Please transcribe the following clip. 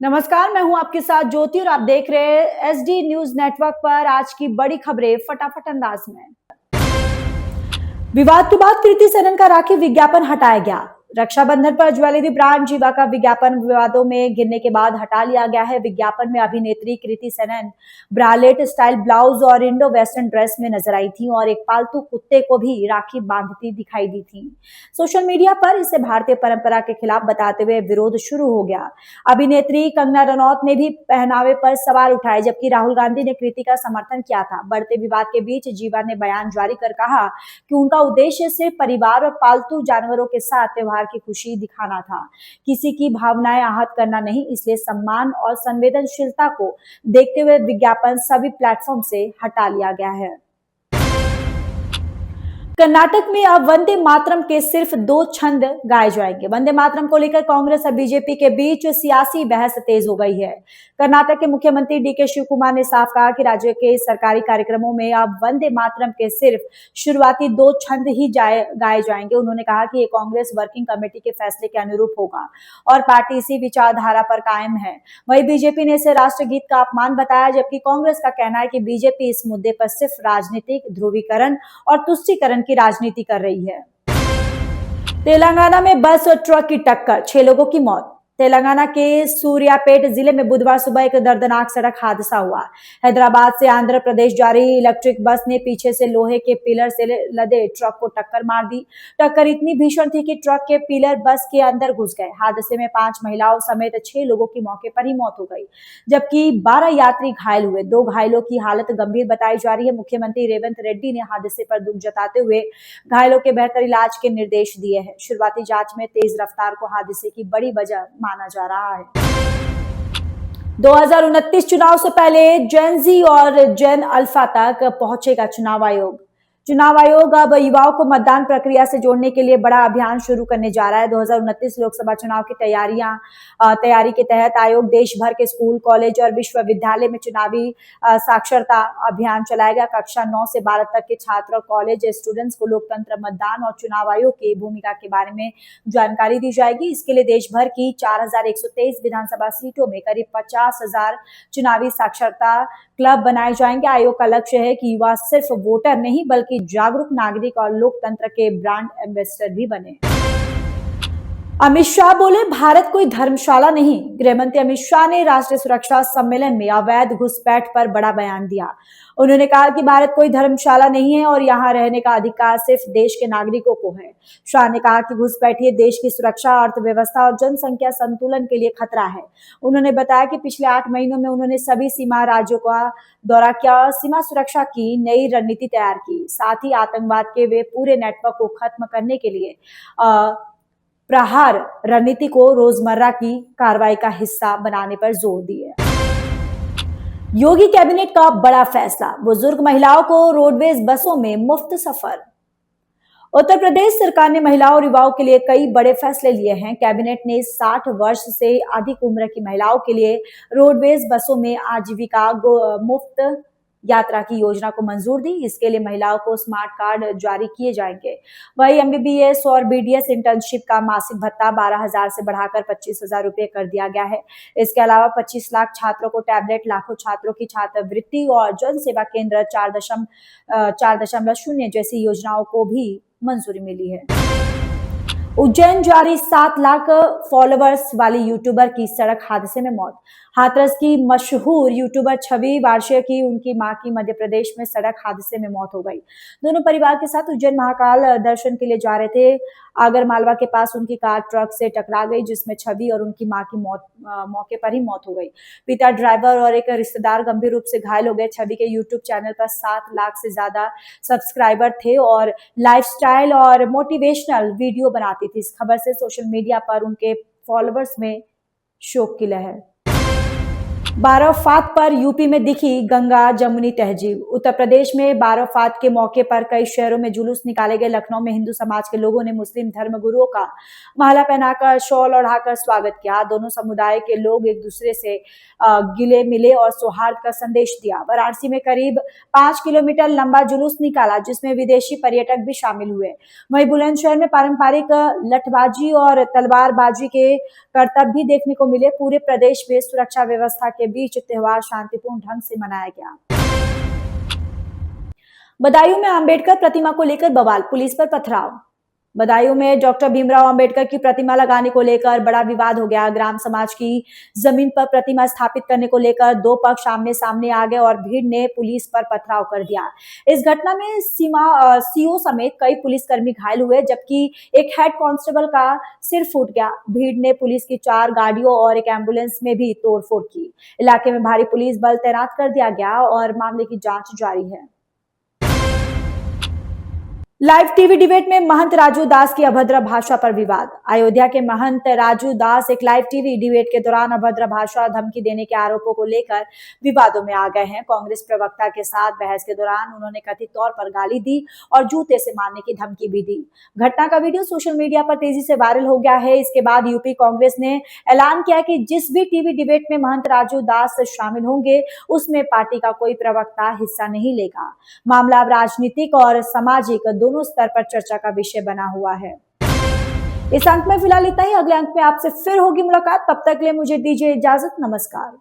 नमस्कार, मैं हूं आपके साथ ज्योति और आप देख रहे हैं एसडी न्यूज नेटवर्क पर। आज की बड़ी खबरें फटाफट अंदाज में। विवाद के बाद कृति सेनन का राखी विज्ञापन हटाया गया। रक्षाबंधन पर ज्वेलरी ब्रांड जीवा का विज्ञापन विवादों में घिरने के बाद हटा लिया गया है। विज्ञापन में अभिनेत्री Kriti Sanon bralette style blouse और इंडो वेस्टर्न ड्रेस में नजर आई थी और एक पालतू कुत्ते को भी राखी बांधती दिखाई दी थी। सोशल मीडिया पर इसे भारतीय परंपरा के खिलाफ बताते हुए विरोध शुरू हो गया। अभिनेत्री कंगना रनौत ने भी पहनावे पर सवाल उठाए, जबकि राहुल गांधी ने कृति का समर्थन किया था। बढ़ते विवाद के बीच जीवा ने बयान जारी कर कहा कि उनका उद्देश्य सिर्फ परिवार और पालतू जानवरों के साथ त्योहार की खुशी दिखाना था, किसी की भावनाएं आहत करना नहीं। इसलिए सम्मान और संवेदनशीलता को देखते हुए विज्ञापन सभी प्लेटफॉर्म से हटा लिया गया है। कर्नाटक में अब वंदे मातरम के सिर्फ 2 छंद गाए जाएंगे। वंदे मातरम को लेकर कांग्रेस और बीजेपी के बीच सियासी बहस तेज हो गई है। कर्नाटक के मुख्यमंत्री डीके शिव कुमार ने साफ कहा कि राज्य के सरकारी कार्यक्रमों में अब वंदे मातरम के सिर्फ शुरुआती 2 छंद ही गाए जाएंगे। उन्होंने कहा कि ये कांग्रेस वर्किंग कमेटी के फैसले के अनुरूप होगा और पार्टी इसी विचारधारा पर कायम है। वहीं बीजेपी ने इसे राष्ट्रगीत का अपमान बताया, जबकि कांग्रेस का कहना है कि बीजेपी इस मुद्दे पर सिर्फ राजनीतिक ध्रुवीकरण और तुष्टीकरण की राजनीति कर रही है। तेलंगाना में बस और ट्रक की टक्कर, 6 लोगों की मौत। तेलंगाना के सूर्यापेट जिले में बुधवार सुबह एक दर्दनाक सड़क हादसा हुआ। हैदराबाद से आंध्र प्रदेश जा रही इलेक्ट्रिक बस ने पीछे से लोहे के पिलर से लदे ट्रक को टक्कर मार दी। टक्कर इतनी भीषण थी कि ट्रक के पिलर बस के अंदर घुस गए। हादसे में 5 महिलाओं समेत 6 लोगों की मौके पर ही मौत हो गई, जबकि 12 यात्री घायल हुए। 2 घायलों की हालत गंभीर बताई जा रही है। मुख्यमंत्री रेवंत रेड्डी ने हादसे पर दुख जताते हुए घायलों के बेहतर इलाज के निर्देश दिए हैं। शुरुआती जांच में तेज रफ्तार को हादसे की बड़ी वजह माना जा रहा है। 2029 चुनाव से पहले जेन जी और जेन अल्फा तक पहुंचेगा चुनाव आयोग। चुनाव आयोग अब युवाओं को मतदान प्रक्रिया से जोड़ने के लिए बड़ा अभियान शुरू करने जा रहा है। 2029 लोकसभा चुनाव की तैयारी के तहत आयोग देश भर के स्कूल, कॉलेज और विश्वविद्यालय में चुनावी साक्षरता अभियान चलाएगा। कक्षा 9 से 12 तक के छात्र और कॉलेज स्टूडेंट्स को लोकतंत्र, मतदान और चुनाव आयोग की भूमिका के बारे में जानकारी दी जाएगी। इसके लिए देश भर की 4123 विधानसभा सीटों में करीब 50,000 चुनावी साक्षरता क्लब बनाए जाएंगे। आयोग का लक्ष्य है कि युवा सिर्फ वोटर नहीं बल्कि जागरूक नागरिक और लोकतंत्र के ब्रांड एम्बेसडर भी बने। अमित शाह बोले, भारत कोई धर्मशाला नहीं। गृहमंत्री अमित शाह ने राष्ट्रीय सुरक्षा सम्मेलन में अवैध घुसपैठ पर बड़ा बयान दिया। उन्होंने कहा कि भारत कोई धर्मशाला नहीं है और यहाँ रहने का अधिकार सिर्फ देश के नागरिकों को है। शाह ने कहा कि घुसपैठिए देश की सुरक्षा, अर्थव्यवस्था और जनसंख्या संतुलन के लिए खतरा है। उन्होंने बताया कि पिछले 8 महीनों में उन्होंने सभी सीमा राज्यों का दौरा किया और सीमा सुरक्षा की नई रणनीति तैयार की। साथ ही आतंकवाद के वे पूरे नेटवर्क को खत्म करने के लिए प्रहार रणनीति को रोजमर्रा की कार्रवाई का हिस्सा बनाने पर जोर दिए। योगी कैबिनेट का बड़ा फैसला, बुजुर्ग महिलाओं को रोडवेज बसों में मुफ्त सफर। उत्तर प्रदेश सरकार ने महिलाओं और युवाओं के लिए कई बड़े फैसले लिए हैं। कैबिनेट ने 60 वर्ष से अधिक उम्र की महिलाओं के लिए रोडवेज बसों में आजीविका मुफ्त यात्रा की योजना को मंजूर दी। इसके लिए महिलाओं को स्मार्ट कार्ड जारी किए जाएंगे। वही एमबीबीएस और बीडीएस इंटर्नशिप का मासिक भत्ता 12,000 से बढ़ाकर 25,000 रुपए कर दिया गया है। इसके अलावा 25 लाख छात्रों को टैबलेट, लाखों छात्रों की छात्रवृत्ति और जन सेवा केंद्र 4.0 जैसी योजनाओं को भी मंजूरी मिली है। उज्जैन जारी 7 लाख फॉलोअर्स वाली यूट्यूबर की सड़क हादसे में मौत। हाथरस की मशहूर यूट्यूबर छवि वार्षिक की उनकी मां की मध्य प्रदेश में सड़क हादसे में मौत हो गई। दोनों परिवार के साथ उज्जैन महाकाल दर्शन के लिए जा रहे थे। आगरमालवा के पास उनकी कार ट्रक से टकरा गई, जिसमें छवि और उनकी मां की मौके पर ही मौत हो गई। पिता, ड्राइवर और एक रिश्तेदार गंभीर रूप से घायल हो गए। छवि के यूट्यूब चैनल पर 7 लाख से ज्यादा सब्सक्राइबर थे और लाइफस्टाइल और मोटिवेशनल वीडियो बनाती थी। इस खबर से सोशल मीडिया पर उनके फॉलोअर्स में शोक की लहर। बाराफात पर यूपी में दिखी गंगा जमुनी तहजीब। उत्तर प्रदेश में बाराफात के मौके पर कई शहरों में जुलूस निकाले गए। लखनऊ में हिंदू समाज के लोगों ने मुस्लिम धर्म गुरुओं का माला पहनाकर शॉल ओढ़ाकर स्वागत किया। दोनों समुदाय के लोग एक दूसरे से गिले मिले और सौहार्द का संदेश दिया। वाराणसी में करीब 5 किलोमीटर लंबा जुलूस निकाला, जिसमें विदेशी पर्यटक भी शामिल हुए। वहीं बुलंदशहर में पारंपरिक लठबाजी और तलवारबाजी के करतब भी देखने को मिले। पूरे प्रदेश में सुरक्षा व्यवस्था के बीच त्योहार शांतिपूर्ण ढंग से मनाया गया। बदायूं में अंबेडकर प्रतिमा को लेकर बवाल, पुलिस पर पथराव। बदायूं में डॉक्टर भीमराव अंबेडकर की प्रतिमा लगाने को लेकर बड़ा विवाद हो गया। ग्राम समाज की जमीन पर प्रतिमा स्थापित करने को लेकर दो पक्ष आमने सामने आ गए और भीड़ ने पुलिस पर पथराव कर दिया। इस घटना में सीओ समेत कई पुलिसकर्मी घायल हुए, जबकि एक हेड कांस्टेबल का सिर फूट गया। भीड़ ने पुलिस की 4 गाड़ियों और एक एम्बुलेंस में भी तोड़फोड़ की। इलाके में भारी पुलिस बल तैनात कर दिया गया और मामले की जांच जारी है। लाइव टीवी डिबेट में महंत राजू दास की अभद्र भाषा पर विवाद। अयोध्या के महंत राजू दास एक लाइव टीवी डिबेट के दौरान अभद्र भाषा और धमकी देने के आरोपों को लेकर विवादों में आ गए हैं। कांग्रेस प्रवक्ता के साथ बहस के दौरान उन्होंने कथित तौर पर गाली दी और जूते से मारने की धमकी भी दी। घटना का वीडियो सोशल मीडिया पर तेजी से वायरल हो गया है। इसके बाद यूपी कांग्रेस ने ऐलान किया कि जिस भी टीवी डिबेट में महंत राजू दास शामिल होंगे, उसमें पार्टी का कोई प्रवक्ता हिस्सा नहीं लेगा। मामला अब राजनीतिक और सामाजिक दोनों स्तर पर चर्चा का विषय बना हुआ है। इस अंक में फिलहाल इतना ही। अगले अंक में आपसे फिर होगी मुलाकात। तब तक के लिए मुझे दीजिए इजाजत। नमस्कार।